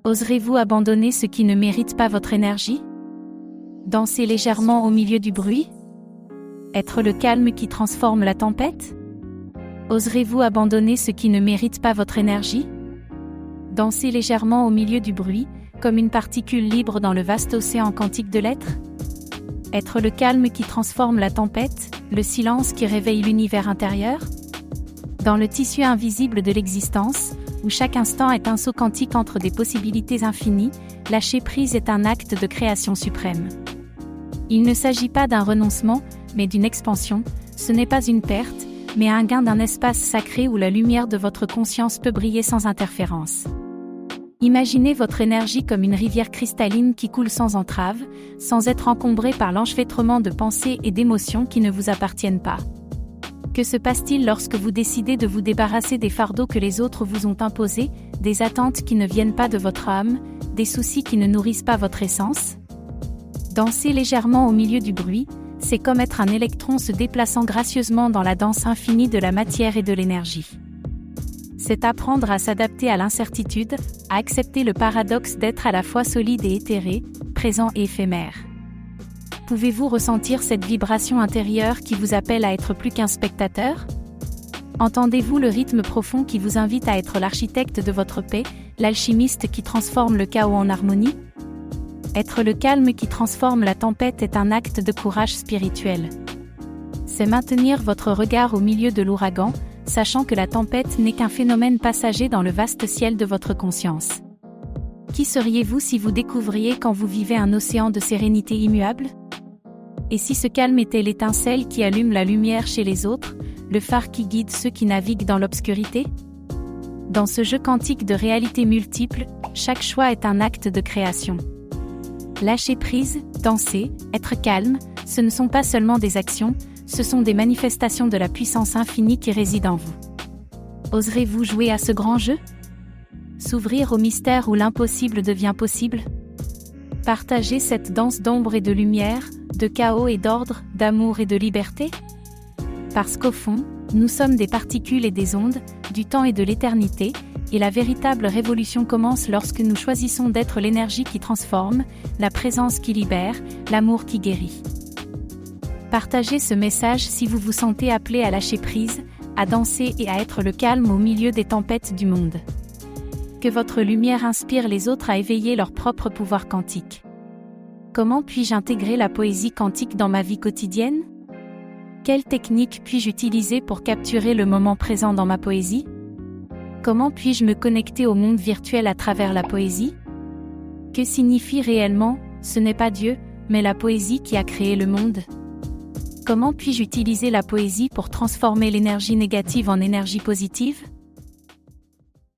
Oserez-vous abandonner ce qui ne mérite pas votre énergie? Danser légèrement au milieu du bruit? Être le calme qui transforme la tempête? Oserez-vous abandonner ce qui ne mérite pas votre énergie? Danser légèrement au milieu du bruit, comme une particule libre dans le vaste océan quantique de l'être? Être le calme qui transforme la tempête, le silence qui réveille l'univers intérieur? Dans le tissu invisible de l'existence, où chaque instant est un saut quantique entre des possibilités infinies, lâcher prise est un acte de création suprême. Il ne s'agit pas d'un renoncement, mais d'une expansion. Ce n'est pas une perte, mais un gain d'un espace sacré où la lumière de votre conscience peut briller sans interférence. Imaginez votre énergie comme une rivière cristalline qui coule sans entrave, sans être encombrée par l'enchevêtrement de pensées et d'émotions qui ne vous appartiennent pas. Que se passe-t-il lorsque vous décidez de vous débarrasser des fardeaux que les autres vous ont imposés, des attentes qui ne viennent pas de votre âme, des soucis qui ne nourrissent pas votre essence? Danser légèrement au milieu du bruit, c'est comme être un électron se déplaçant gracieusement dans la danse infinie de la matière et de l'énergie. C'est apprendre à s'adapter à l'incertitude, à accepter le paradoxe d'être à la fois solide et éthéré, présent et éphémère. Pouvez-vous ressentir cette vibration intérieure qui vous appelle à être plus qu'un spectateur? Entendez-vous le rythme profond qui vous invite à être l'architecte de votre paix, l'alchimiste qui transforme le chaos en harmonie? Être le calme qui transforme la tempête est un acte de courage spirituel. C'est maintenir votre regard au milieu de l'ouragan, sachant que la tempête n'est qu'un phénomène passager dans le vaste ciel de votre conscience. Qui seriez-vous si vous découvriez quand vous vivez un océan de sérénité immuable? Et si ce calme était l'étincelle qui allume la lumière chez les autres, le phare qui guide ceux qui naviguent dans l'obscurité? Dans ce jeu quantique de réalités multiples, chaque choix est un acte de création. Lâcher prise, danser, être calme, ce ne sont pas seulement des actions, ce sont des manifestations de la puissance infinie qui réside en vous. Oserez-vous jouer à ce grand jeu? S'ouvrir au mystère où l'impossible devient possible? Partager cette danse d'ombre et de lumière, de chaos et d'ordre, d'amour et de liberté? Parce qu'au fond, nous sommes des particules et des ondes, du temps et de l'éternité, et la véritable révolution commence lorsque nous choisissons d'être l'énergie qui transforme, la présence qui libère, l'amour qui guérit. Partagez ce message si vous vous sentez appelé à lâcher prise, à danser et à être le calme au milieu des tempêtes du monde. Que votre lumière inspire les autres à éveiller leur propre pouvoir quantique. Comment puis-je intégrer la poésie quantique dans ma vie quotidienne? Quelle technique puis-je utiliser pour capturer le moment présent dans ma poésie? Comment puis-je me connecter au monde virtuel à travers la poésie? Que signifie réellement, ce n'est pas Dieu, mais la poésie qui a créé le monde? Comment puis-je utiliser la poésie pour transformer l'énergie négative en énergie positive?